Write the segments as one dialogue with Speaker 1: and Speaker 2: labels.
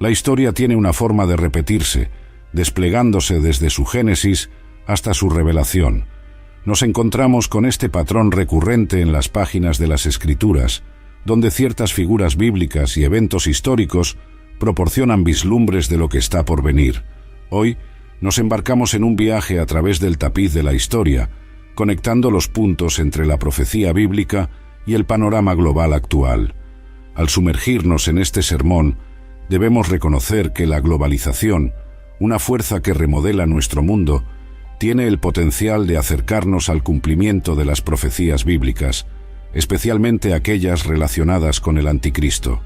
Speaker 1: La historia tiene una forma de repetirse, desplegándose desde su génesis hasta su revelación. Nos encontramos con este patrón recurrente en las páginas de las Escrituras, donde ciertas figuras bíblicas y eventos históricos proporcionan vislumbres de lo que está por venir. Hoy nos embarcamos en un viaje a través del tapiz de la historia, conectando los puntos entre la profecía bíblica y el panorama global actual. Al sumergirnos en este sermón, debemos reconocer que la globalización, una fuerza que remodela nuestro mundo, tiene el potencial de acercarnos al cumplimiento de las profecías bíblicas, especialmente aquellas relacionadas con el Anticristo.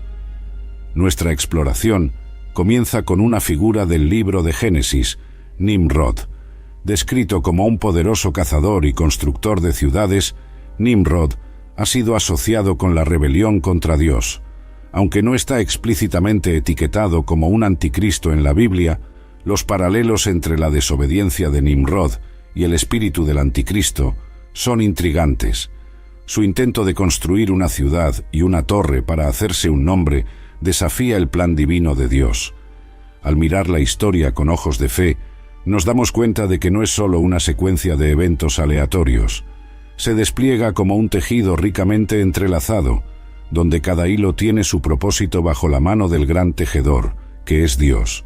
Speaker 1: Nuestra exploración comienza con una figura del libro de Génesis, Nimrod. Descrito como un poderoso cazador y constructor de ciudades, Nimrod ha sido asociado con la rebelión contra Dios. Aunque no está explícitamente etiquetado como un anticristo en la Biblia, los paralelos entre la desobediencia de Nimrod y el espíritu del anticristo son intrigantes. Su intento de construir una ciudad y una torre para hacerse un nombre desafía el plan divino de Dios. Al mirar la historia con ojos de fe, nos damos cuenta de que no es solo una secuencia de eventos aleatorios. Se despliega como un tejido ricamente entrelazado, donde cada hilo tiene su propósito bajo la mano del gran tejedor, que es Dios.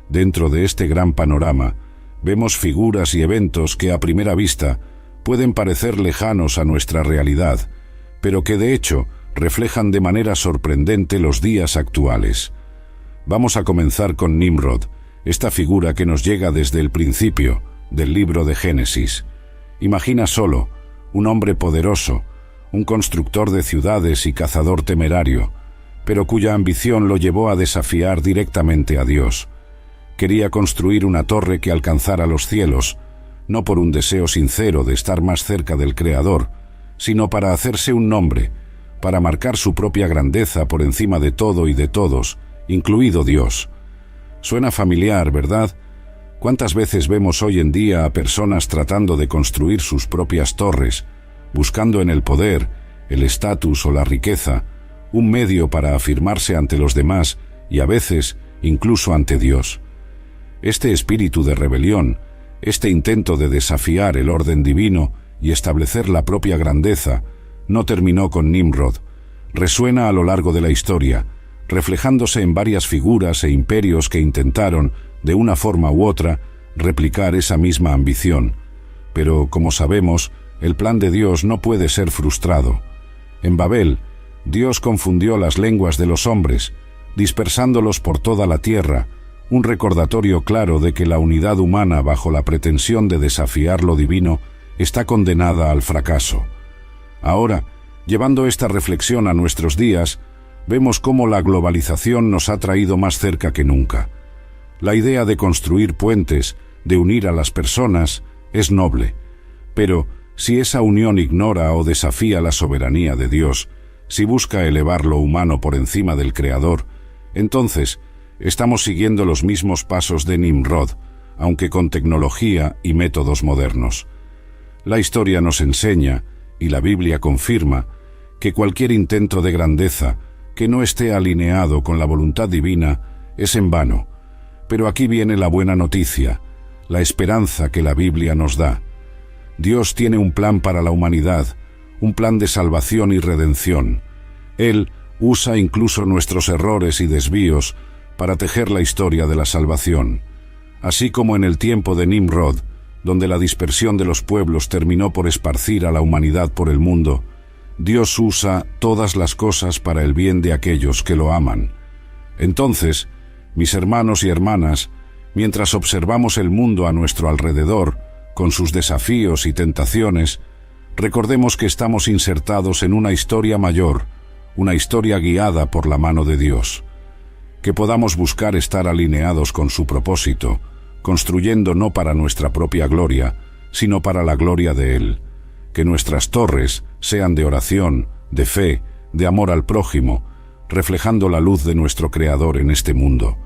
Speaker 1: Dentro de este gran panorama, vemos figuras y eventos que a primera vista pueden parecer lejanos a nuestra realidad, pero que de hecho reflejan de manera sorprendente los días actuales. Vamos a comenzar con Nimrod, esta figura que nos llega desde el principio del libro de Génesis. Imagina solo un hombre poderoso, un constructor de ciudades y cazador temerario, pero cuya ambición lo llevó a desafiar directamente a Dios. Quería construir una torre que alcanzara los cielos, no por un deseo sincero de estar más cerca del Creador, sino para hacerse un nombre, para marcar su propia grandeza por encima de todo y de todos, incluido Dios. Suena familiar, ¿verdad? ¿Cuántas veces vemos hoy en día a personas tratando de construir sus propias torres, buscando en el poder, el estatus o la riqueza, un medio para afirmarse ante los demás y a veces incluso ante Dios? Este espíritu de rebelión, este intento de desafiar el orden divino y establecer la propia grandeza, no terminó con Nimrod. Resuena a lo largo de la historia, reflejándose en varias figuras e imperios que intentaron, de una forma u otra, replicar esa misma ambición. Pero, como sabemos, el plan de Dios no puede ser frustrado. En Babel, Dios confundió las lenguas de los hombres, dispersándolos por toda la tierra, un recordatorio claro de que la unidad humana bajo la pretensión de desafiar lo divino está condenada al fracaso. Ahora, llevando esta reflexión a nuestros días, vemos cómo la globalización nos ha traído más cerca que nunca. La idea de construir puentes, de unir a las personas, es noble, pero si esa unión ignora o desafía la soberanía de Dios, si busca elevar lo humano por encima del Creador, entonces estamos siguiendo los mismos pasos de Nimrod, aunque con tecnología y métodos modernos. La historia nos enseña, y la Biblia confirma, que cualquier intento de grandeza que no esté alineado con la voluntad divina es en vano. Pero aquí viene la buena noticia, la esperanza que la Biblia nos da. Dios tiene un plan para la humanidad, un plan de salvación y redención. Él usa incluso nuestros errores y desvíos para tejer la historia de la salvación. Así como en el tiempo de Nimrod, donde la dispersión de los pueblos terminó por esparcir a la humanidad por el mundo, Dios usa todas las cosas para el bien de aquellos que lo aman. Entonces, mis hermanos y hermanas, mientras observamos el mundo a nuestro alrededor, con sus desafíos y tentaciones, recordemos que estamos insertados en una historia mayor, una historia guiada por la mano de Dios. Que podamos buscar estar alineados con su propósito, construyendo no para nuestra propia gloria, sino para la gloria de Él. Que nuestras torres sean de oración, de fe, de amor al prójimo, reflejando la luz de nuestro Creador en este mundo.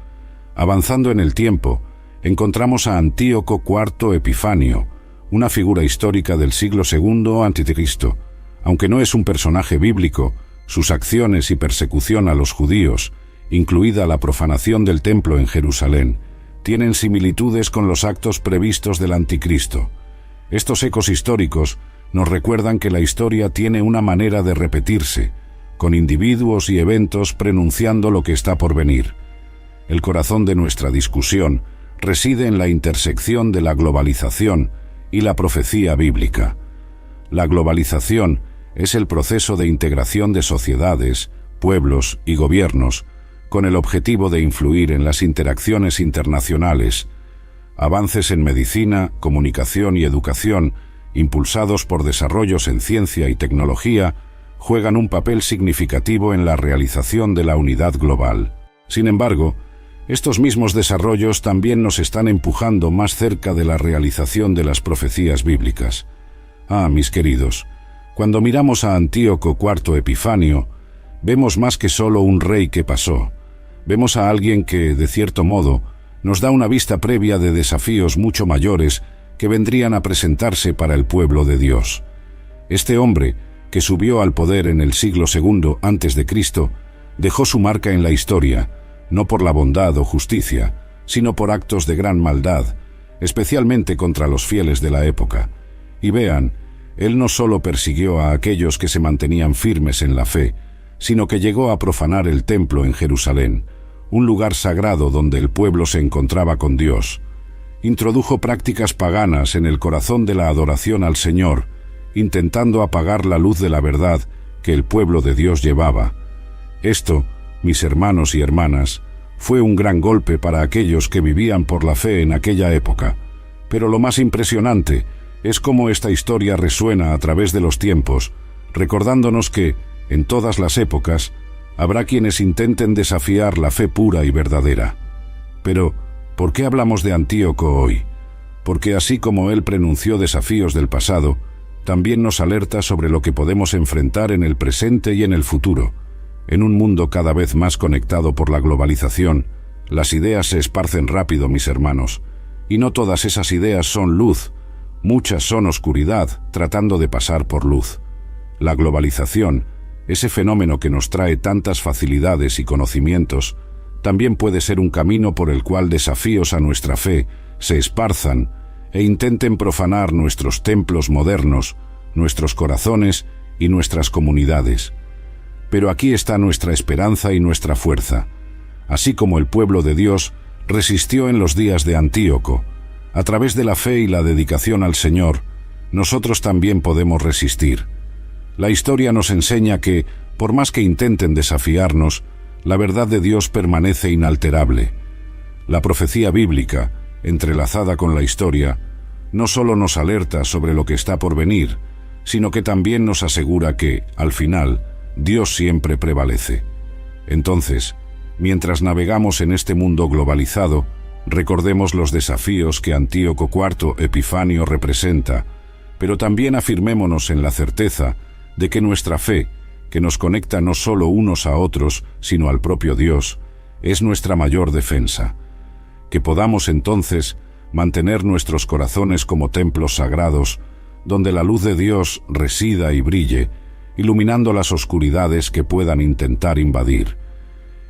Speaker 1: Avanzando en el tiempo, encontramos a Antíoco IV Epifanio, una figura histórica del siglo II a.C. Aunque no es un personaje bíblico, sus acciones y persecución a los judíos, incluida la profanación del templo en Jerusalén, tienen similitudes con los actos previstos del Anticristo. Estos ecos históricos nos recuerdan que la historia tiene una manera de repetirse, con individuos y eventos prenunciando lo que está por venir. El corazón de nuestra discusión reside en la intersección de la globalización y la profecía bíblica. La globalización es el proceso de integración de sociedades, pueblos y gobiernos con el objetivo de influir en las interacciones internacionales. Avances en medicina, comunicación y educación, impulsados por desarrollos en ciencia y tecnología, juegan un papel significativo en la realización de la unidad global. Sin embargo, estos mismos desarrollos también nos están empujando más cerca de la realización de las profecías bíblicas. Mis queridos, cuando miramos a Antíoco IV Epifanio, vemos más que solo un rey que pasó. Vemos a alguien que, de cierto modo, nos da una vista previa de desafíos mucho mayores que vendrían a presentarse para el pueblo de Dios. Este hombre, que subió al poder en el siglo II a.C., dejó su marca en la historia, no por la bondad o justicia, sino por actos de gran maldad, especialmente contra los fieles de la época. Y vean, él no solo persiguió a aquellos que se mantenían firmes en la fe, sino que llegó a profanar el templo en Jerusalén, un lugar sagrado donde el pueblo se encontraba con Dios. Introdujo prácticas paganas en el corazón de la adoración al Señor, intentando apagar la luz de la verdad que el pueblo de Dios llevaba. Esto, mis hermanos y hermanas, fue un gran golpe para aquellos que vivían por la fe en aquella época. Pero lo más impresionante es cómo esta historia resuena a través de los tiempos, recordándonos que, en todas las épocas, habrá quienes intenten desafiar la fe pura y verdadera. Pero, ¿por qué hablamos de Antíoco hoy? Porque así como él pronunció desafíos del pasado, también nos alerta sobre lo que podemos enfrentar en el presente y en el futuro. En un mundo cada vez más conectado por la globalización, las ideas se esparcen rápido, mis hermanos, y no todas esas ideas son luz, muchas son oscuridad tratando de pasar por luz. La globalización, ese fenómeno que nos trae tantas facilidades y conocimientos, también puede ser un camino por el cual desafíos a nuestra fe se esparzan e intenten profanar nuestros templos modernos, nuestros corazones y nuestras comunidades. Pero aquí está nuestra esperanza y nuestra fuerza. Así como el pueblo de Dios resistió en los días de Antíoco, a través de la fe y la dedicación al Señor, nosotros también podemos resistir. La historia nos enseña que, por más que intenten desafiarnos, la verdad de Dios permanece inalterable. La profecía bíblica, entrelazada con la historia, no solo nos alerta sobre lo que está por venir, sino que también nos asegura que, al final, Dios siempre prevalece. Entonces, mientras navegamos en este mundo globalizado, recordemos los desafíos que Antíoco IV Epifanio representa, pero también afirmémonos en la certeza de que nuestra fe, que nos conecta no solo unos a otros, sino al propio Dios, es nuestra mayor defensa. Que podamos entonces mantener nuestros corazones como templos sagrados, donde la luz de Dios resida y brille, iluminando las oscuridades que puedan intentar invadir.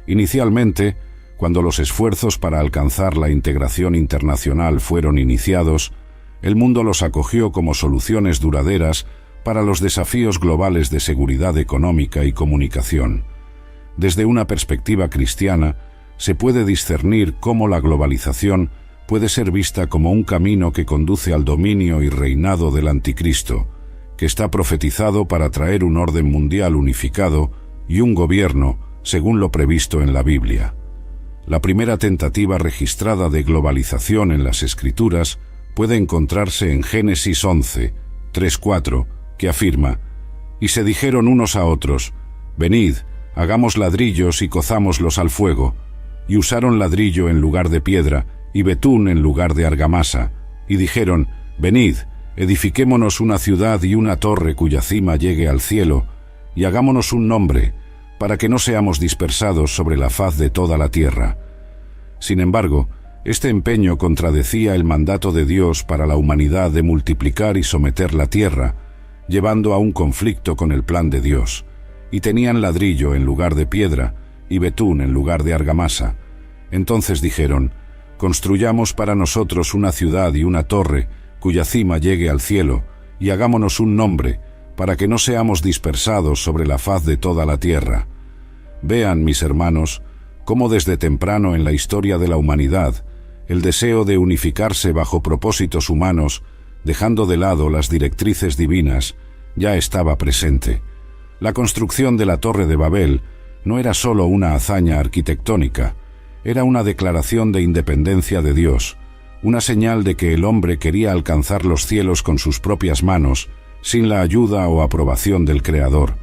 Speaker 1: Inicialmente, cuando los esfuerzos para alcanzar la integración internacional fueron iniciados, el mundo los acogió como soluciones duraderas para los desafíos globales de seguridad económica y comunicación. Desde una perspectiva cristiana, se puede discernir cómo la globalización puede ser vista como un camino que conduce al dominio y reinado del Anticristo, que está profetizado para traer un orden mundial unificado y un gobierno, según lo previsto en la Biblia. La primera tentativa registrada de globalización en las Escrituras puede encontrarse en Génesis 11, 3-4, que afirma: «Y se dijeron unos a otros, venid, hagamos ladrillos y cozámoslos al fuego. Y usaron ladrillo en lugar de piedra, y betún en lugar de argamasa. Y dijeron, venid, edifiquémonos una ciudad y una torre cuya cima llegue al cielo, y hagámonos un nombre, para que no seamos dispersados sobre la faz de toda la tierra». Sin embargo, este empeño contradecía el mandato de Dios para la humanidad de multiplicar y someter la tierra, llevando a un conflicto con el plan de Dios, y tenían ladrillo en lugar de piedra, y betún en lugar de argamasa. Entonces dijeron: construyamos para nosotros una ciudad y una torre, cuya cima llegue al cielo, y hagámonos un nombre, para que no seamos dispersados sobre la faz de toda la tierra. Vean, mis hermanos, cómo desde temprano en la historia de la humanidad, el deseo de unificarse bajo propósitos humanos, dejando de lado las directrices divinas, ya estaba presente. La construcción de la Torre de Babel no era sólo una hazaña arquitectónica, era una declaración de independencia de Dios, una señal de que el hombre quería alcanzar los cielos con sus propias manos, sin la ayuda o aprobación del Creador.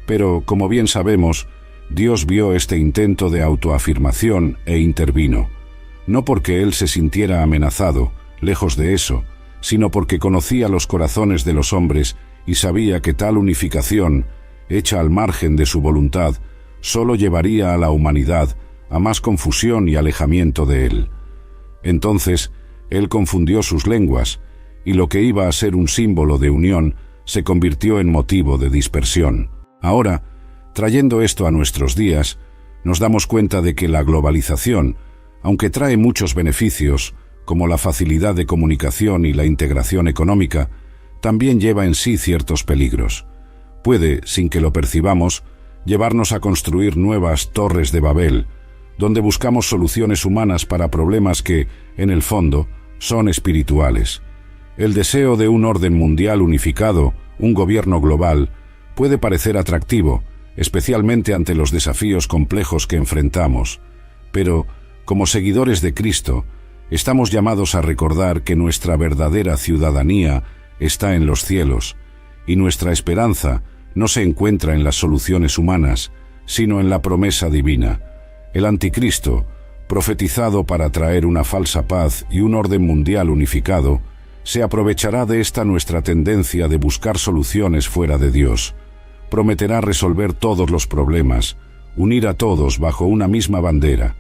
Speaker 1: Pero, como bien sabemos, Dios vio este intento de autoafirmación e intervino, no porque Él se sintiera amenazado, lejos de eso, sino porque conocía los corazones de los hombres y sabía que tal unificación, hecha al margen de su voluntad, solo llevaría a la humanidad a más confusión y alejamiento de Él. Entonces, Él confundió sus lenguas, y lo que iba a ser un símbolo de unión se convirtió en motivo de dispersión. Ahora, trayendo esto a nuestros días, nos damos cuenta de que la globalización, aunque trae muchos beneficios, como la facilidad de comunicación y la integración económica, también lleva en sí ciertos peligros. Puede, sin que lo percibamos, llevarnos a construir nuevas torres de Babel, donde buscamos soluciones humanas para problemas que, en el fondo, son espirituales. El deseo de un orden mundial unificado, un gobierno global, puede parecer atractivo, especialmente ante los desafíos complejos que enfrentamos. Pero, como seguidores de Cristo, estamos llamados a recordar que nuestra verdadera ciudadanía está en los cielos, y nuestra esperanza no se encuentra en las soluciones humanas, sino en la promesa divina. El anticristo, profetizado para traer una falsa paz y un orden mundial unificado, se aprovechará de esta nuestra tendencia de buscar soluciones fuera de Dios. Prometerá resolver todos los problemas, unir a todos bajo una misma bandera,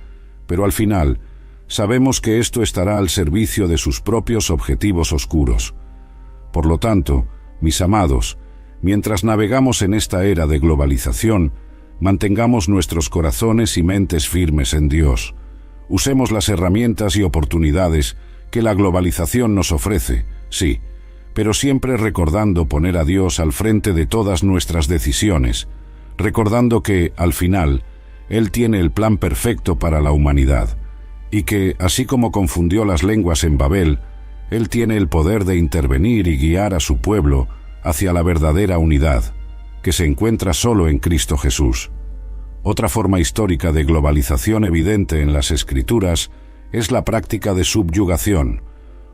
Speaker 1: pero al final, sabemos que esto estará al servicio de sus propios objetivos oscuros. Por lo tanto, mis amados, mientras navegamos en esta era de globalización, mantengamos nuestros corazones y mentes firmes en Dios. Usemos las herramientas y oportunidades que la globalización nos ofrece, sí, pero siempre recordando poner a Dios al frente de todas nuestras decisiones, recordando que, al final, Él tiene el plan perfecto para la humanidad, y que, así como confundió las lenguas en Babel, Él tiene el poder de intervenir y guiar a su pueblo hacia la verdadera unidad, que se encuentra solo en Cristo Jesús. Otra forma histórica de globalización evidente en las Escrituras es la práctica de subyugación.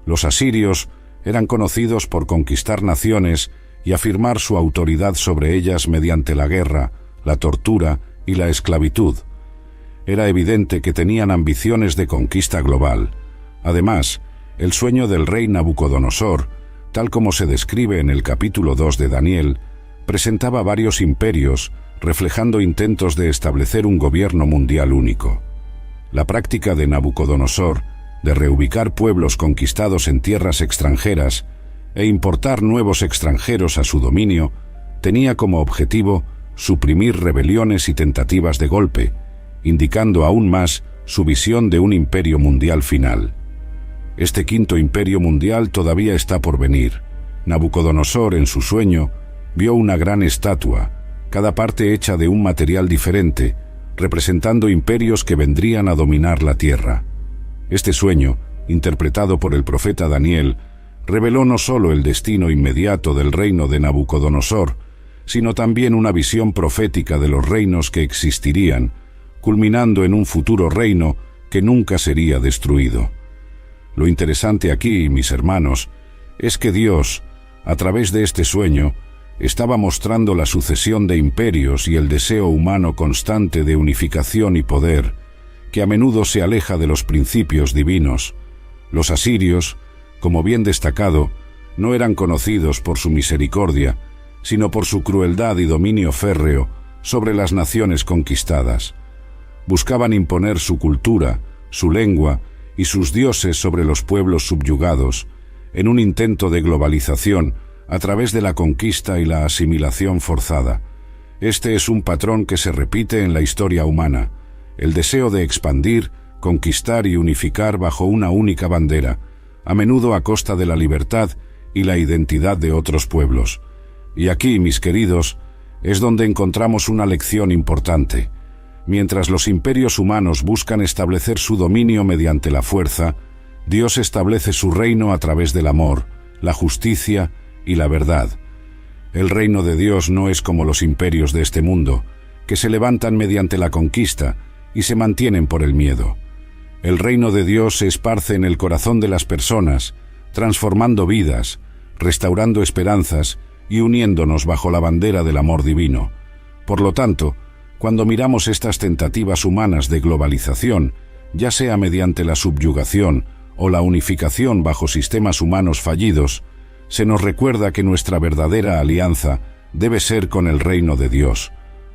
Speaker 1: Los asirios eran conocidos por conquistar naciones y afirmar su autoridad sobre ellas mediante la guerra, la tortura y la esclavitud. Era evidente que tenían ambiciones de conquista global. Además, el sueño del rey Nabucodonosor, tal como se describe en el capítulo 2 de Daniel, presentaba varios imperios, reflejando intentos de establecer un gobierno mundial único. La práctica de Nabucodonosor de reubicar pueblos conquistados en tierras extranjeras e importar nuevos extranjeros a su dominio tenía como objetivo suprimir rebeliones y tentativas de golpe, indicando aún más su visión de un imperio mundial final. Este quinto imperio mundial todavía está por venir. Nabucodonosor, en su sueño, vio una gran estatua, cada parte hecha de un material diferente, representando imperios que vendrían a dominar la tierra. Este sueño, interpretado por el profeta Daniel, reveló no solo el destino inmediato del reino de Nabucodonosor, sino también una visión profética de los reinos que existirían, culminando en un futuro reino que nunca sería destruido. Lo interesante aquí, mis hermanos, es que Dios, a través de este sueño, estaba mostrando la sucesión de imperios y el deseo humano constante de unificación y poder, que a menudo se aleja de los principios divinos. Los asirios, como bien destacado, no eran conocidos por su misericordia, sino por su crueldad y dominio férreo sobre las naciones conquistadas. Buscaban imponer su cultura, su lengua y sus dioses sobre los pueblos subyugados, en un intento de globalización a través de la conquista y la asimilación forzada. Este es un patrón que se repite en la historia humana, el deseo de expandir, conquistar y unificar bajo una única bandera, a menudo a costa de la libertad y la identidad de otros pueblos. Y aquí, mis queridos, es donde encontramos una lección importante. Mientras los imperios humanos buscan establecer su dominio mediante la fuerza, Dios establece su reino a través del amor, la justicia y la verdad. El reino de Dios no es como los imperios de este mundo, que se levantan mediante la conquista y se mantienen por el miedo. El reino de Dios se esparce en el corazón de las personas, transformando vidas, restaurando esperanzas y uniéndonos bajo la bandera del amor divino. Por lo tanto, cuando miramos estas tentativas humanas de globalización, ya sea mediante la subyugación o la unificación bajo sistemas humanos fallidos, se nos recuerda que nuestra verdadera alianza debe ser con el reino de Dios,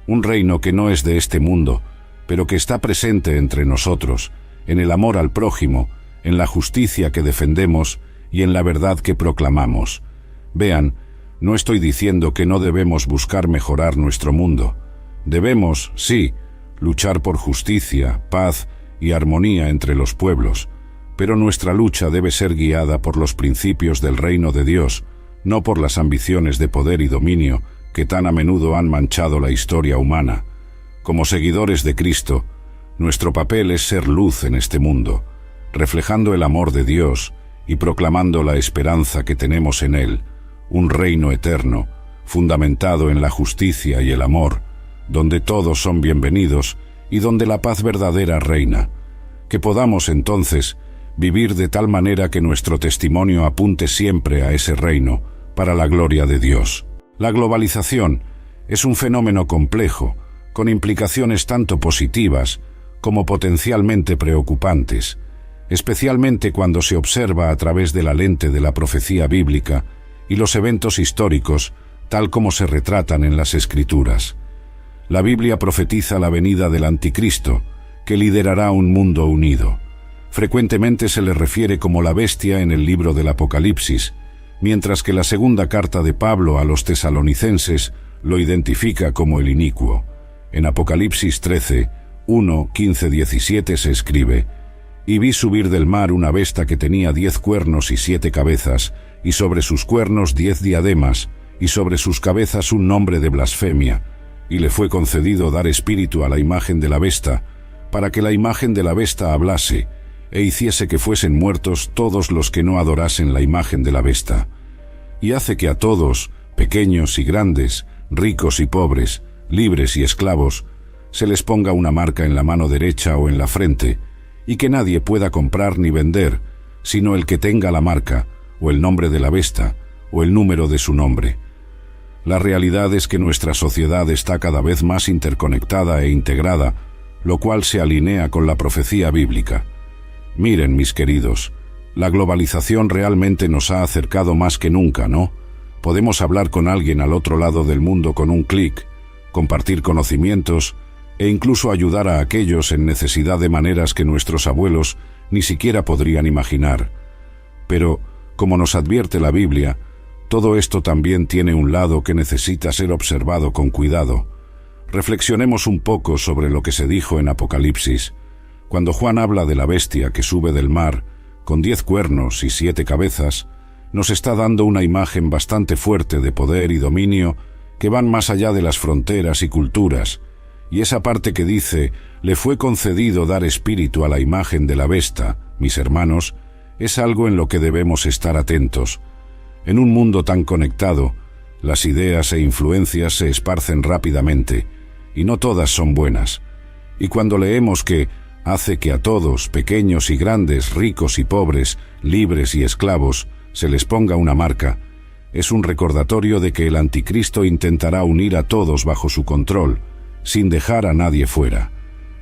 Speaker 1: un reino que no es de este mundo, pero que está presente entre nosotros, en el amor al prójimo, en la justicia que defendemos y en la verdad que proclamamos. Vean, no estoy diciendo que no debemos buscar mejorar nuestro mundo. Debemos, sí, luchar por justicia, paz y armonía entre los pueblos, pero nuestra lucha debe ser guiada por los principios del reino de Dios, no por las ambiciones de poder y dominio que tan a menudo han manchado la historia humana. Como seguidores de Cristo, nuestro papel es ser luz en este mundo, reflejando el amor de Dios y proclamando la esperanza que tenemos en Él, un reino eterno, fundamentado en la justicia y el amor, donde todos son bienvenidos y donde la paz verdadera reina. Que podamos entonces vivir de tal manera que nuestro testimonio apunte siempre a ese reino, para la gloria de Dios. La globalización es un fenómeno complejo, con implicaciones tanto positivas como potencialmente preocupantes, especialmente cuando se observa a través de la lente de la profecía bíblica y los eventos históricos, tal como se retratan en las Escrituras. La Biblia profetiza la venida del Anticristo, que liderará un mundo unido. Frecuentemente se le refiere como la bestia en el libro del Apocalipsis, mientras que la segunda carta de Pablo a los tesalonicenses lo identifica como el inicuo. En Apocalipsis 13, 1, 15, 17 se escribe: «Y vi subir del mar una bestia que tenía 10 cuernos y 7 cabezas, y sobre sus cuernos 10 diademas, y sobre sus cabezas un nombre de blasfemia, y le fue concedido dar espíritu a la imagen de la bestia, para que la imagen de la bestia hablase, e hiciese que fuesen muertos todos los que no adorasen la imagen de la bestia. Y hace que a todos, pequeños y grandes, ricos y pobres, libres y esclavos, se les ponga una marca en la mano derecha o en la frente, y que nadie pueda comprar ni vender, sino el que tenga la marca, o el nombre de la bestia, o el número de su nombre». La realidad es que nuestra sociedad está cada vez más interconectada e integrada, lo cual se alinea con la profecía bíblica. Miren, mis queridos, la globalización realmente nos ha acercado más que nunca, ¿no? Podemos hablar con alguien al otro lado del mundo con un clic, compartir conocimientos e incluso ayudar a aquellos en necesidad de maneras que nuestros abuelos ni siquiera podrían imaginar. Pero, como nos advierte la Biblia, todo esto también tiene un lado que necesita ser observado con cuidado. Reflexionemos un poco sobre lo que se dijo en Apocalipsis. Cuando Juan habla de la bestia que sube del mar, con 10 cuernos y 7 cabezas, nos está dando una imagen bastante fuerte de poder y dominio que van más allá de las fronteras y culturas, y esa parte que dice, le fue concedido dar espíritu a la imagen de la bestia, mis hermanos, es algo en lo que debemos estar atentos. En un mundo tan conectado, las ideas e influencias se esparcen rápidamente, y no todas son buenas. Y cuando leemos que hace que a todos, pequeños y grandes, ricos y pobres, libres y esclavos, se les ponga una marca, es un recordatorio de que el Anticristo intentará unir a todos bajo su control, sin dejar a nadie fuera.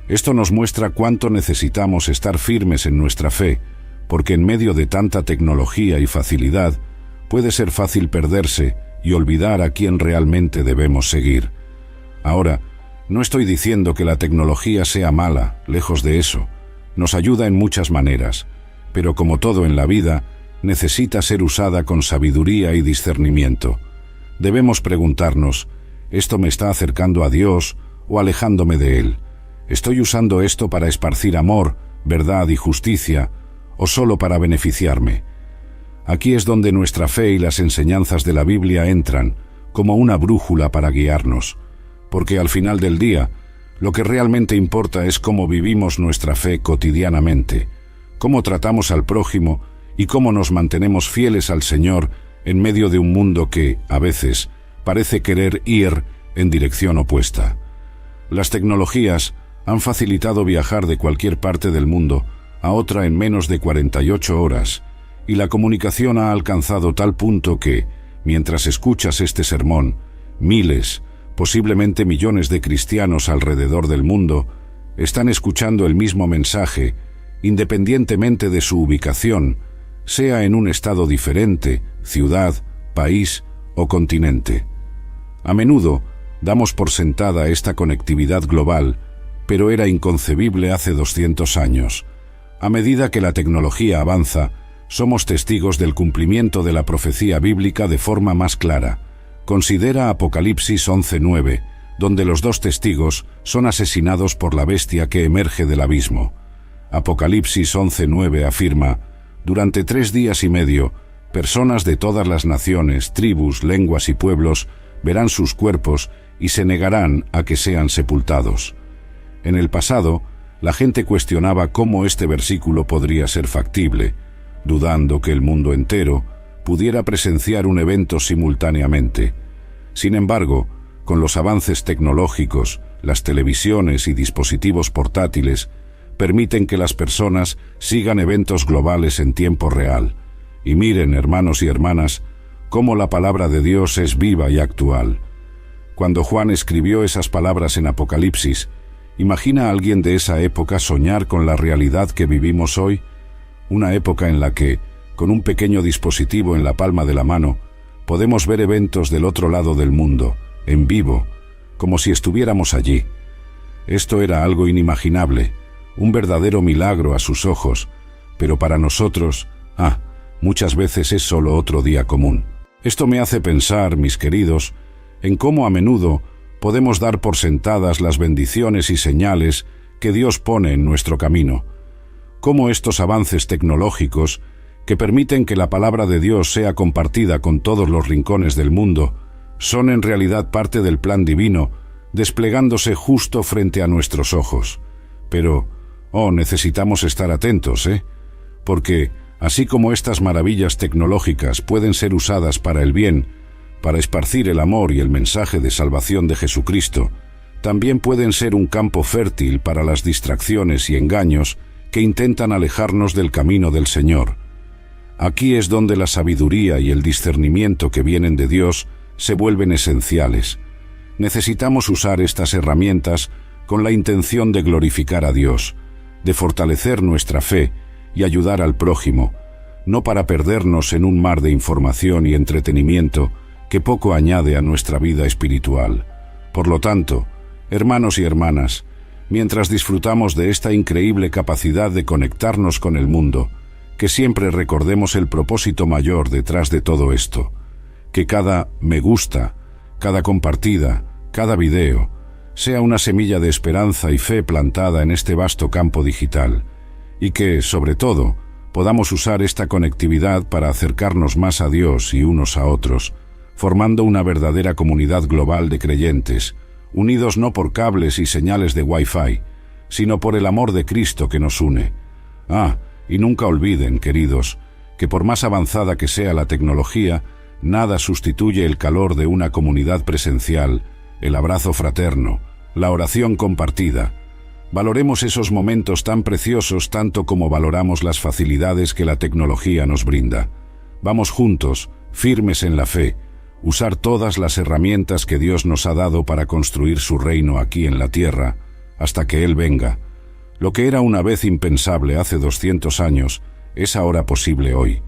Speaker 1: Esto nos muestra cuánto necesitamos estar firmes en nuestra fe, porque en medio de tanta tecnología y facilidad, puede ser fácil perderse y olvidar a quién realmente debemos seguir. Ahora, no estoy diciendo que la tecnología sea mala, lejos de eso. Nos ayuda en muchas maneras, pero como todo en la vida, necesita ser usada con sabiduría y discernimiento. Debemos preguntarnos, ¿Esto me está acercando a Dios o alejándome de Él? ¿Estoy usando esto para esparcir amor, verdad y justicia, o solo para beneficiarme? Aquí es donde nuestra fe y las enseñanzas de la Biblia entran, como una brújula para guiarnos, porque al final del día, lo que realmente importa es cómo vivimos nuestra fe cotidianamente, cómo tratamos al prójimo y cómo nos mantenemos fieles al Señor en medio de un mundo que, a veces, parece querer ir en dirección opuesta. Las tecnologías han facilitado viajar de cualquier parte del mundo a otra en menos de 48 horas, y la comunicación ha alcanzado tal punto que, mientras escuchas este sermón, miles, posiblemente millones de cristianos alrededor del mundo están escuchando el mismo mensaje, independientemente de su ubicación, sea en un estado diferente, ciudad, país o continente. A menudo damos por sentada esta conectividad global, pero era inconcebible hace 200 años. A medida que la tecnología avanza, somos testigos del cumplimiento de la profecía bíblica de forma más clara. Considera Apocalipsis 11:9, donde los dos testigos son asesinados por la bestia que emerge del abismo. Apocalipsis 11:9 afirma: durante 3 días y medio, personas de todas las naciones, tribus, lenguas y pueblos verán sus cuerpos y se negarán a que sean sepultados. En el pasado, la gente cuestionaba cómo este versículo podría ser factible, dudando que el mundo entero pudiera presenciar un evento simultáneamente. Sin embargo, con los avances tecnológicos, las televisiones y dispositivos portátiles permiten que las personas sigan eventos globales en tiempo real. Y miren, hermanos y hermanas, cómo la palabra de Dios es viva y actual. Cuando Juan escribió esas palabras en Apocalipsis, ¿imagina a alguien de esa época soñar con la realidad que vivimos hoy? Una época en la que, con un pequeño dispositivo en la palma de la mano, podemos ver eventos del otro lado del mundo, en vivo, como si estuviéramos allí. Esto era algo inimaginable, un verdadero milagro a sus ojos, pero para nosotros, muchas veces es solo otro día común. Esto me hace pensar, mis queridos, en cómo a menudo podemos dar por sentadas las bendiciones y señales que Dios pone en nuestro camino. Cómo estos avances tecnológicos, que permiten que la palabra de Dios sea compartida con todos los rincones del mundo, son en realidad parte del plan divino, desplegándose justo frente a nuestros ojos. Pero, necesitamos estar atentos, porque, así como estas maravillas tecnológicas pueden ser usadas para el bien, para esparcir el amor y el mensaje de salvación de Jesucristo, también pueden ser un campo fértil para las distracciones y engaños que intentan alejarnos del camino del Señor. Aquí es donde la sabiduría y el discernimiento que vienen de Dios se vuelven esenciales. Necesitamos usar estas herramientas con la intención de glorificar a Dios, de fortalecer nuestra fe y ayudar al prójimo, no para perdernos en un mar de información y entretenimiento que poco añade a nuestra vida espiritual. Por lo tanto, hermanos y hermanas, mientras disfrutamos de esta increíble capacidad de conectarnos con el mundo, que siempre recordemos el propósito mayor detrás de todo esto, que cada me gusta, cada compartida, cada video, sea una semilla de esperanza y fe plantada en este vasto campo digital, y que, sobre todo, podamos usar esta conectividad para acercarnos más a Dios y unos a otros, formando una verdadera comunidad global de creyentes, unidos no por cables y señales de Wi-Fi, sino por el amor de Cristo que nos une. Y nunca olviden, queridos, que por más avanzada que sea la tecnología, nada sustituye el calor de una comunidad presencial, el abrazo fraterno, la oración compartida. Valoremos esos momentos tan preciosos tanto como valoramos las facilidades que la tecnología nos brinda. Vamos juntos, firmes en la fe, usar todas las herramientas que Dios nos ha dado para construir su reino aquí en la tierra, hasta que Él venga. Lo que era una vez impensable hace 200 años, es ahora posible hoy.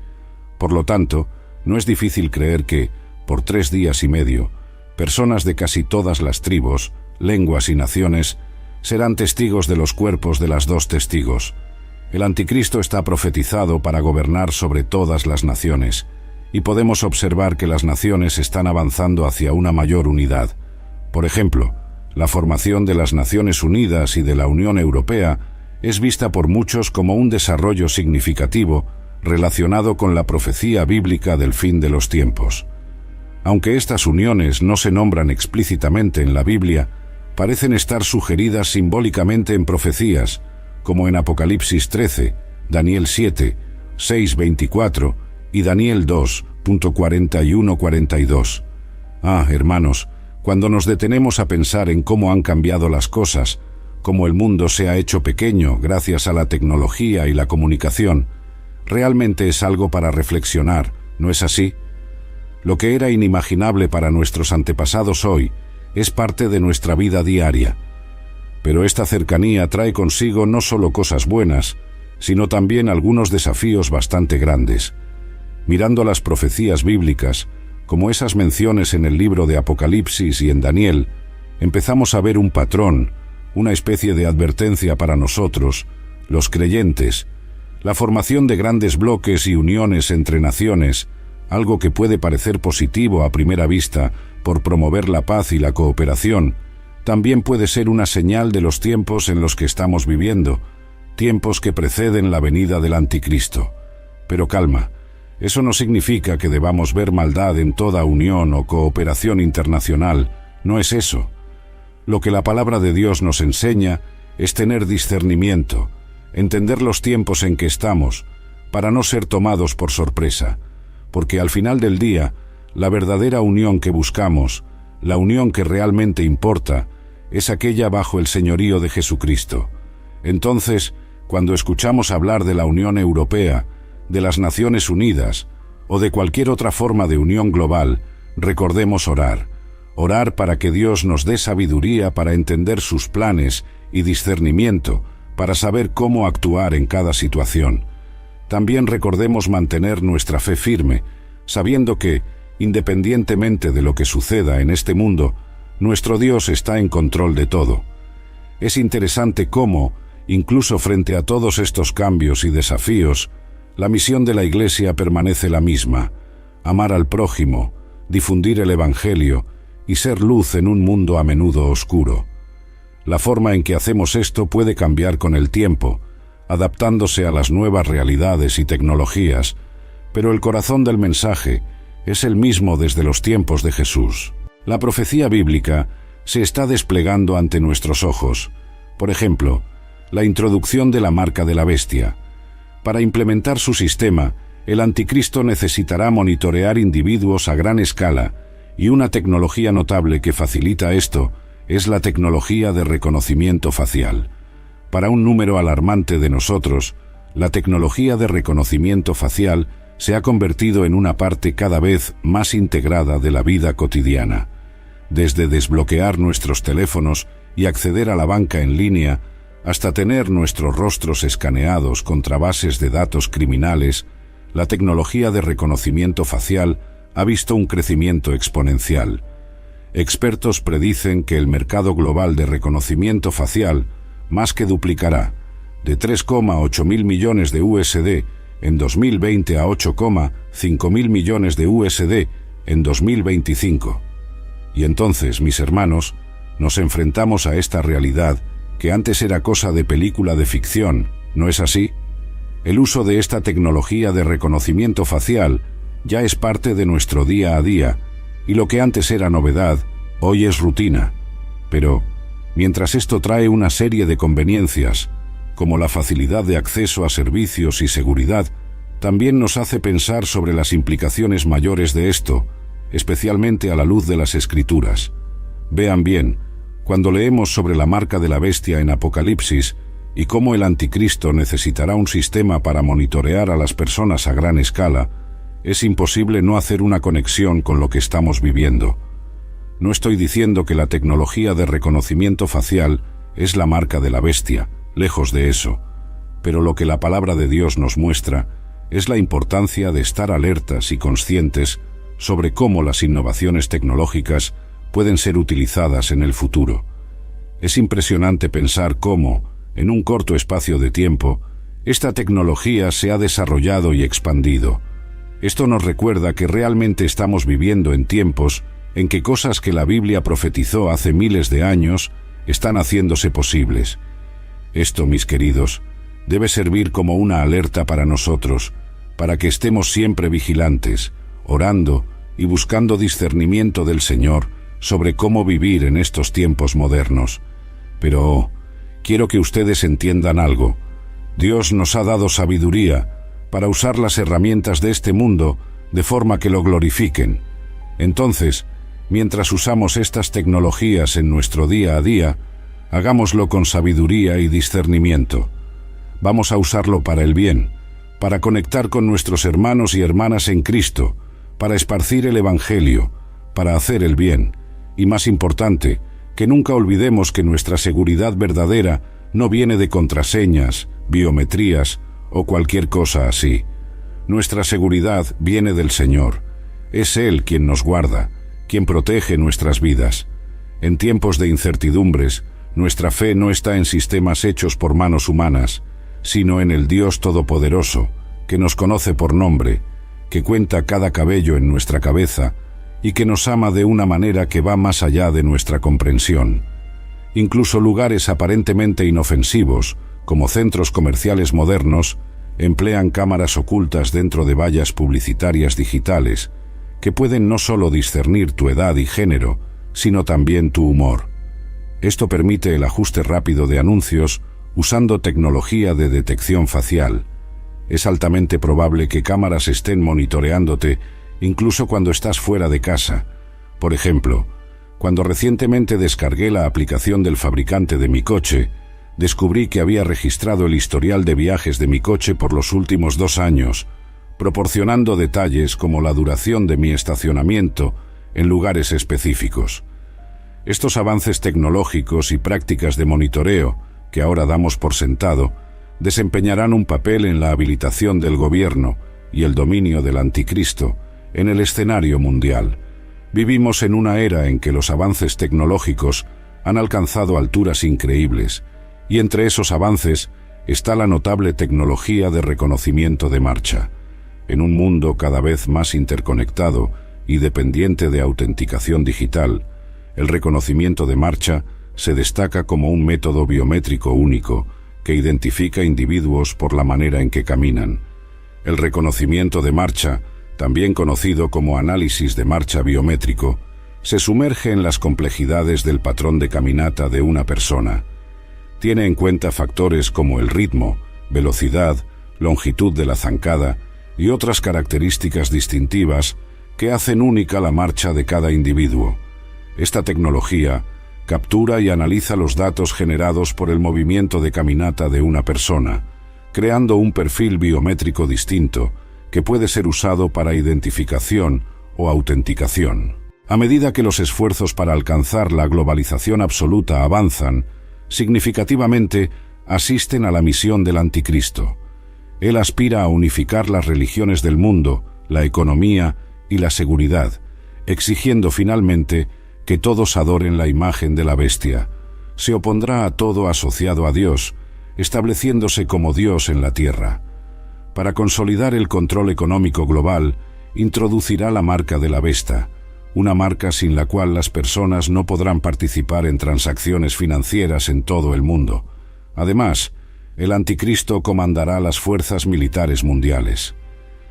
Speaker 1: Por lo tanto, no es difícil creer que, por 3 días y medio, personas de casi todas las tribus, lenguas y naciones serán testigos de los cuerpos de las 2 testigos. El anticristo está profetizado para gobernar sobre todas las naciones, y podemos observar que las naciones están avanzando hacia una mayor unidad, Por ejemplo, la formación de las Naciones Unidas y de la Unión Europea es vista por muchos como un desarrollo significativo relacionado con la profecía bíblica del fin de los tiempos. Aunque estas uniones no se nombran explícitamente en la Biblia, parecen estar sugeridas simbólicamente en profecías, como en Apocalipsis 13, Daniel 7, 6:24 y Daniel 2:41-42. Hermanos, cuando nos detenemos a pensar en cómo han cambiado las cosas, cómo el mundo se ha hecho pequeño gracias a la tecnología y la comunicación, realmente es algo para reflexionar, ¿no es así? Lo que era inimaginable para nuestros antepasados hoy es parte de nuestra vida diaria. Pero esta cercanía trae consigo no solo cosas buenas, sino también algunos desafíos bastante grandes. Mirando las profecías bíblicas, como esas menciones en el libro de Apocalipsis y en Daniel, empezamos a ver un patrón, una especie de advertencia para nosotros, los creyentes, la formación de grandes bloques y uniones entre naciones, algo que puede parecer positivo a primera vista por promover la paz y la cooperación, también puede ser una señal de los tiempos en los que estamos viviendo, tiempos que preceden la venida del Anticristo. Pero calma, eso no significa que debamos ver maldad en toda unión o cooperación internacional, no es eso. Lo que la palabra de Dios nos enseña es tener discernimiento, entender los tiempos en que estamos, para no ser tomados por sorpresa, porque al final del día, la verdadera unión que buscamos, la unión que realmente importa, es aquella bajo el señorío de Jesucristo. Entonces, cuando escuchamos hablar de la Unión Europea, de las Naciones Unidas o de cualquier otra forma de unión global, recordemos orar para que Dios nos dé sabiduría para entender sus planes y discernimiento para saber cómo actuar en cada situación. También recordemos mantener nuestra fe firme, sabiendo que, independientemente de lo que suceda en este mundo, nuestro Dios está en control de todo. Es interesante cómo, incluso frente a todos estos cambios y desafíos, la misión de la Iglesia permanece la misma: amar al prójimo, difundir el Evangelio y ser luz en un mundo a menudo oscuro. La forma en que hacemos esto puede cambiar con el tiempo, adaptándose a las nuevas realidades y tecnologías, pero el corazón del mensaje es el mismo desde los tiempos de Jesús. La profecía bíblica se está desplegando ante nuestros ojos. Por ejemplo, la introducción de la marca de la bestia. Para implementar su sistema, el Anticristo necesitará monitorear individuos a gran escala, y una tecnología notable que facilita esto es la tecnología de reconocimiento facial. Para un número alarmante de nosotros, la tecnología de reconocimiento facial se ha convertido en una parte cada vez más integrada de la vida cotidiana. Desde desbloquear nuestros teléfonos y acceder a la banca en línea, hasta tener nuestros rostros escaneados contra bases de datos criminales, la tecnología de reconocimiento facial ha visto un crecimiento exponencial. Expertos predicen que el mercado global de reconocimiento facial más que duplicará, de 3,8 mil millones de USD en 2020 a 8,5 mil millones de USD en 2025. Y entonces, mis hermanos, nos enfrentamos a esta realidad que antes era cosa de película de ficción, ¿no es así? El uso de esta tecnología de reconocimiento facial ya es parte de nuestro día a día, y lo que antes era novedad, hoy es rutina. Pero, mientras esto trae una serie de conveniencias, como la facilidad de acceso a servicios y seguridad, también nos hace pensar sobre las implicaciones mayores de esto, especialmente a la luz de las Escrituras. Vean bien, cuando leemos sobre la marca de la bestia en Apocalipsis y cómo el Anticristo necesitará un sistema para monitorear a las personas a gran escala, es imposible no hacer una conexión con lo que estamos viviendo. No estoy diciendo que la tecnología de reconocimiento facial es la marca de la bestia, lejos de eso, pero lo que la palabra de Dios nos muestra es la importancia de estar alertas y conscientes sobre cómo las innovaciones tecnológicas pueden ser utilizadas en el futuro. Es impresionante pensar cómo, en un corto espacio de tiempo, esta tecnología se ha desarrollado y expandido. Esto nos recuerda que realmente estamos viviendo en tiempos en que cosas que la Biblia profetizó hace miles de años están haciéndose posibles. Esto, mis queridos, debe servir como una alerta para nosotros, para que estemos siempre vigilantes, orando y buscando discernimiento del Señor sobre cómo vivir en estos tiempos modernos. Pero quiero que ustedes entiendan algo. Dios nos ha dado sabiduría para usar las herramientas de este mundo de forma que lo glorifiquen. Entonces, mientras usamos estas tecnologías en nuestro día a día, hagámoslo con sabiduría y discernimiento. Vamos a usarlo para el bien, para conectar con nuestros hermanos y hermanas en Cristo, para esparcir el Evangelio, para hacer el bien, y más importante, que nunca olvidemos que nuestra seguridad verdadera no viene de contraseñas, biometrías o cualquier cosa así. Nuestra seguridad viene del Señor. Es Él quien nos guarda, quien protege nuestras vidas. En tiempos de incertidumbres, nuestra fe no está en sistemas hechos por manos humanas, sino en el Dios Todopoderoso, que nos conoce por nombre, que cuenta cada cabello en nuestra cabeza y que nos ama de una manera que va más allá de nuestra comprensión. Incluso lugares aparentemente inofensivos, como centros comerciales modernos, emplean cámaras ocultas dentro de vallas publicitarias digitales, que pueden no solo discernir tu edad y género, sino también tu humor. Esto permite el ajuste rápido de anuncios usando tecnología de detección facial. Es altamente probable que cámaras estén monitoreándote incluso cuando estás fuera de casa. Por ejemplo, cuando recientemente descargué la aplicación del fabricante de mi coche, descubrí que había registrado el historial de viajes de mi coche por los últimos 2 años, proporcionando detalles como la duración de mi estacionamiento en lugares específicos. Estos avances tecnológicos y prácticas de monitoreo, que ahora damos por sentado, desempeñarán un papel en la habilitación del gobierno y el dominio del anticristo en el escenario mundial. Vivimos en una era en que los avances tecnológicos han alcanzado alturas increíbles, y entre esos avances está la notable tecnología de reconocimiento de marcha. En un mundo cada vez más interconectado y dependiente de autenticación digital, el reconocimiento de marcha se destaca como un método biométrico único que identifica individuos por la manera en que caminan. El reconocimiento de marcha, también conocido como análisis de marcha biométrico, se sumerge en las complejidades del patrón de caminata de una persona. Tiene en cuenta factores como el ritmo, velocidad, longitud de la zancada y otras características distintivas que hacen única la marcha de cada individuo. Esta tecnología captura y analiza los datos generados por el movimiento de caminata de una persona, creando un perfil biométrico distinto que puede ser usado para identificación o autenticación. A medida que los esfuerzos para alcanzar la globalización absoluta avanzan, significativamente asisten a la misión del anticristo. Él aspira a unificar las religiones del mundo, la economía y la seguridad, exigiendo finalmente que todos adoren la imagen de la bestia. Se opondrá a todo asociado a Dios, estableciéndose como Dios en la tierra. Para consolidar el control económico global, introducirá la marca de la bestia, una marca sin la cual las personas no podrán participar en transacciones financieras en todo el mundo. Además, el anticristo comandará las fuerzas militares mundiales.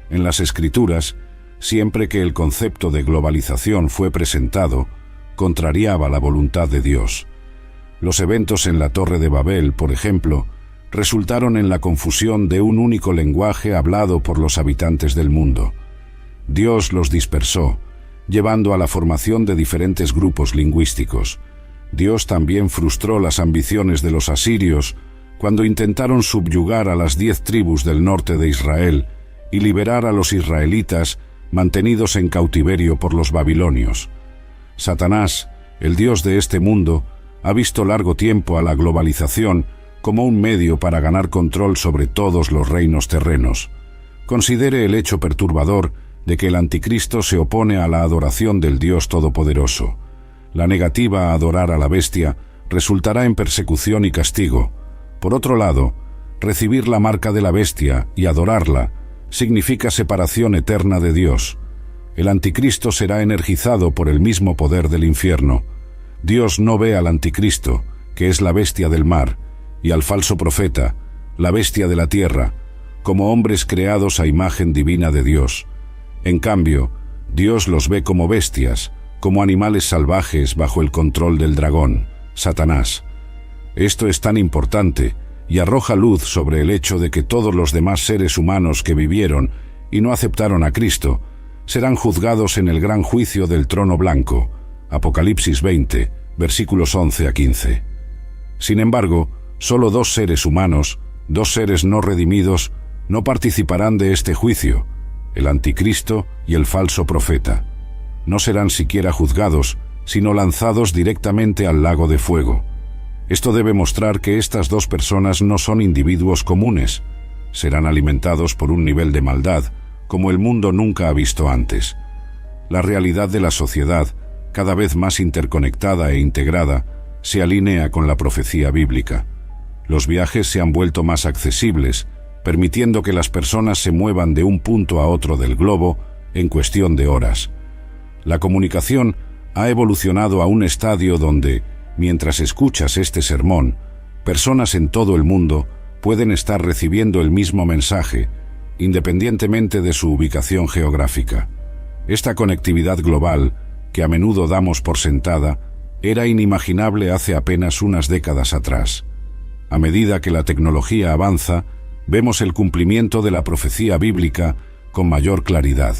Speaker 1: En las Escrituras, siempre que el concepto de globalización fue presentado, contrariaba la voluntad de Dios. Los eventos en la Torre de Babel, por ejemplo, resultaron en la confusión de un único lenguaje hablado por los habitantes del mundo. Dios los dispersó, llevando a la formación de diferentes grupos lingüísticos. Dios también frustró las ambiciones de los asirios cuando intentaron subyugar a las 10 tribus del norte de Israel y liberar a los israelitas mantenidos en cautiverio por los babilonios. Satanás, el dios de este mundo, ha visto largo tiempo a la globalización como un medio para ganar control sobre todos los reinos terrenos. Considere el hecho perturbador de que el anticristo se opone a la adoración del Dios Todopoderoso. La negativa a adorar a la bestia resultará en persecución y castigo. Por otro lado, recibir la marca de la bestia y adorarla significa separación eterna de Dios. El anticristo será energizado por el mismo poder del infierno. Dios no ve al anticristo, que es la bestia del mar, y al falso profeta, la bestia de la tierra, como hombres creados a imagen divina de Dios. En cambio, Dios los ve como bestias, como animales salvajes bajo el control del dragón, Satanás. Esto es tan importante y arroja luz sobre el hecho de que todos los demás seres humanos que vivieron y no aceptaron a Cristo serán juzgados en el gran juicio del trono blanco, Apocalipsis 20, versículos 11 a 15. Sin embargo, solo 2 seres humanos, 2 seres no redimidos, no participarán de este juicio, el anticristo y el falso profeta. No serán siquiera juzgados, sino lanzados directamente al lago de fuego. Esto debe mostrar que estas 2 personas no son individuos comunes. Serán alimentados por un nivel de maldad, como el mundo nunca ha visto antes. La realidad de la sociedad, cada vez más interconectada e integrada, se alinea con la profecía bíblica. Los viajes se han vuelto más accesibles, permitiendo que las personas se muevan de un punto a otro del globo en cuestión de horas. La comunicación ha evolucionado a un estadio donde, mientras escuchas este sermón, personas en todo el mundo pueden estar recibiendo el mismo mensaje, independientemente de su ubicación geográfica. Esta conectividad global, que a menudo damos por sentada, era inimaginable hace apenas unas décadas atrás. A medida que la tecnología avanza, vemos el cumplimiento de la profecía bíblica con mayor claridad.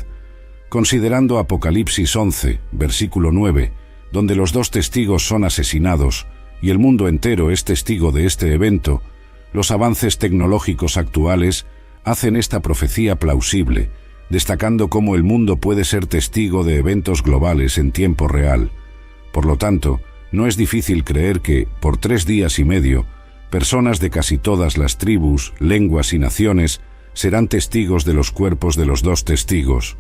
Speaker 1: Considerando Apocalipsis 11, versículo 9, donde los 2 testigos son asesinados y el mundo entero es testigo de este evento, los avances tecnológicos actuales hacen esta profecía plausible, destacando cómo el mundo puede ser testigo de eventos globales en tiempo real. Por lo tanto, no es difícil creer que, por 3 días y medio, personas de casi todas las tribus, lenguas y naciones serán testigos de los cuerpos de los 2 testigos.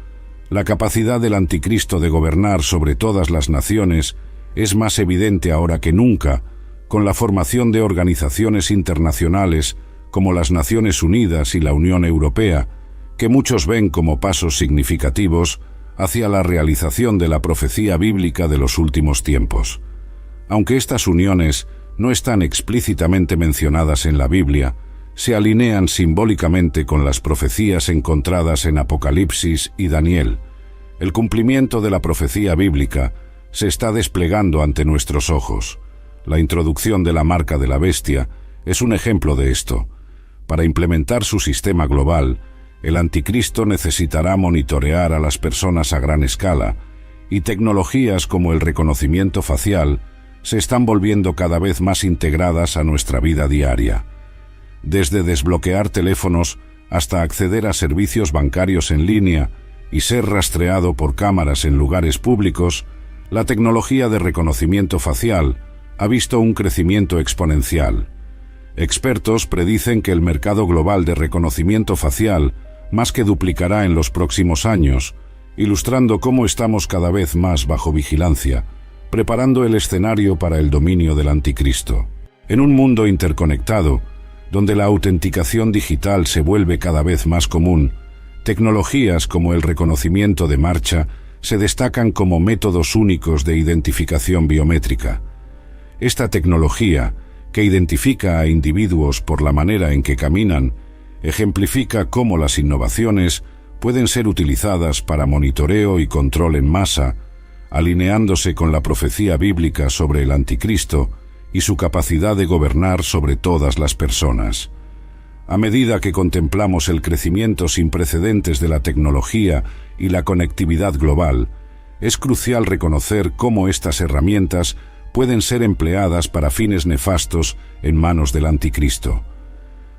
Speaker 1: La capacidad del anticristo de gobernar sobre todas las naciones es más evidente ahora que nunca, con la formación de organizaciones internacionales como las Naciones Unidas y la Unión Europea, que muchos ven como pasos significativos hacia la realización de la profecía bíblica de los últimos tiempos. Aunque estas uniones no están explícitamente mencionadas en la Biblia, se alinean simbólicamente con las profecías encontradas en Apocalipsis y Daniel. El cumplimiento de la profecía bíblica se está desplegando ante nuestros ojos. La introducción de la marca de la bestia es un ejemplo de esto. Para implementar su sistema global, el anticristo necesitará monitorear a las personas a gran escala, y tecnologías como el reconocimiento facial se están volviendo cada vez más integradas a nuestra vida diaria. Desde desbloquear teléfonos hasta acceder a servicios bancarios en línea y ser rastreado por cámaras en lugares públicos, la tecnología de reconocimiento facial ha visto un crecimiento exponencial. Expertos predicen que el mercado global de reconocimiento facial más que duplicará en los próximos años, ilustrando cómo estamos cada vez más bajo vigilancia, preparando el escenario para el dominio del anticristo. En un mundo interconectado, donde la autenticación digital se vuelve cada vez más común, tecnologías como el reconocimiento de marcha se destacan como métodos únicos de identificación biométrica. Esta tecnología, que identifica a individuos por la manera en que caminan, ejemplifica cómo las innovaciones pueden ser utilizadas para monitoreo y control en masa, alineándose con la profecía bíblica sobre el anticristo y su capacidad de gobernar sobre todas las personas. A medida que contemplamos el crecimiento sin precedentes de la tecnología y la conectividad global, es crucial reconocer cómo estas herramientas pueden ser empleadas para fines nefastos en manos del anticristo.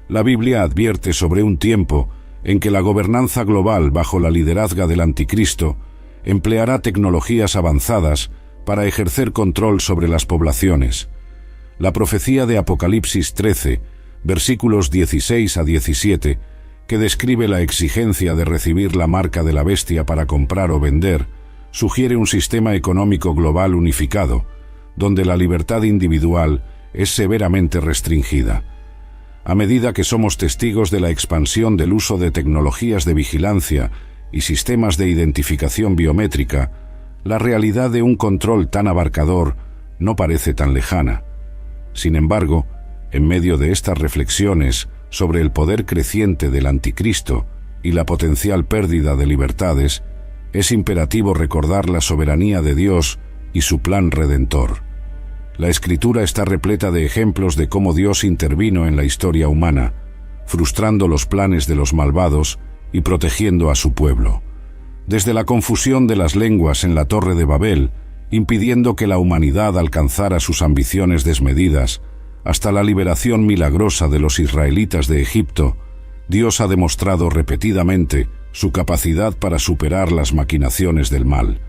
Speaker 1: La Biblia advierte sobre un tiempo en que la gobernanza global bajo la liderazga del anticristo empleará tecnologías avanzadas para ejercer control sobre las poblaciones. La profecía de Apocalipsis 13, versículos 16 a 17, que describe la exigencia de recibir la marca de la bestia para comprar o vender, sugiere un sistema económico global unificado, donde la libertad individual es severamente restringida. A medida que somos testigos de la expansión del uso de tecnologías de vigilancia y sistemas de identificación biométrica, la realidad de un control tan abarcador no parece tan lejana. Sin embargo, en medio de estas reflexiones sobre el poder creciente del anticristo y la potencial pérdida de libertades, es imperativo recordar la soberanía de Dios y su plan redentor. La Escritura está repleta de ejemplos de cómo Dios intervino en la historia humana, frustrando los planes de los malvados y protegiendo a su pueblo. Desde la confusión de las lenguas en la Torre de Babel, impidiendo que la humanidad alcanzara sus ambiciones desmedidas, hasta la liberación milagrosa de los israelitas de Egipto, Dios ha demostrado repetidamente su capacidad para superar las maquinaciones del mal.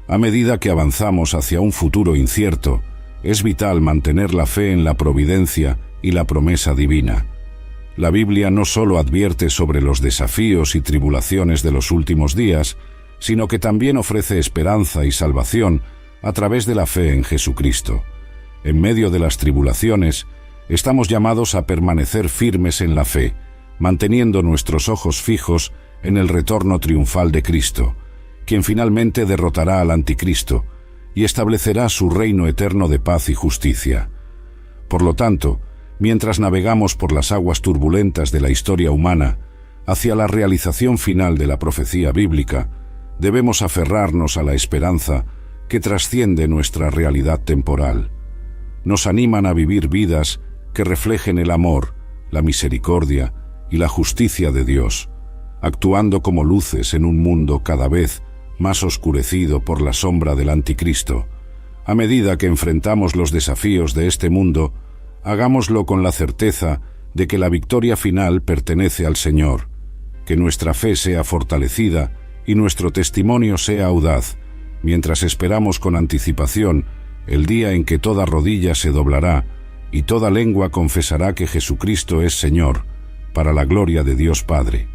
Speaker 1: A medida que avanzamos hacia un futuro incierto, es vital mantener la fe en la providencia y la promesa divina. La Biblia no solo advierte sobre los desafíos y tribulaciones de los últimos días, sino que también ofrece esperanza y salvación a través de la fe en Jesucristo. En medio de las tribulaciones, estamos llamados a permanecer firmes en la fe, manteniendo nuestros ojos fijos en el retorno triunfal de Cristo, quien finalmente derrotará al anticristo y establecerá su reino eterno de paz y justicia. Por lo tanto, mientras navegamos por las aguas turbulentas de la historia humana hacia la realización final de la profecía bíblica, debemos aferrarnos a la esperanza que trasciende nuestra realidad temporal. Nos animan a vivir vidas que reflejen el amor, la misericordia y la justicia de Dios, actuando como luces en un mundo cada vez más oscurecido por la sombra del anticristo. A medida que enfrentamos los desafíos de este mundo, hagámoslo con la certeza de que la victoria final pertenece al Señor, que nuestra fe sea fortalecida y nuestro testimonio sea audaz, mientras esperamos con anticipación el día en que toda rodilla se doblará y toda lengua confesará que Jesucristo es Señor, para la gloria de Dios Padre.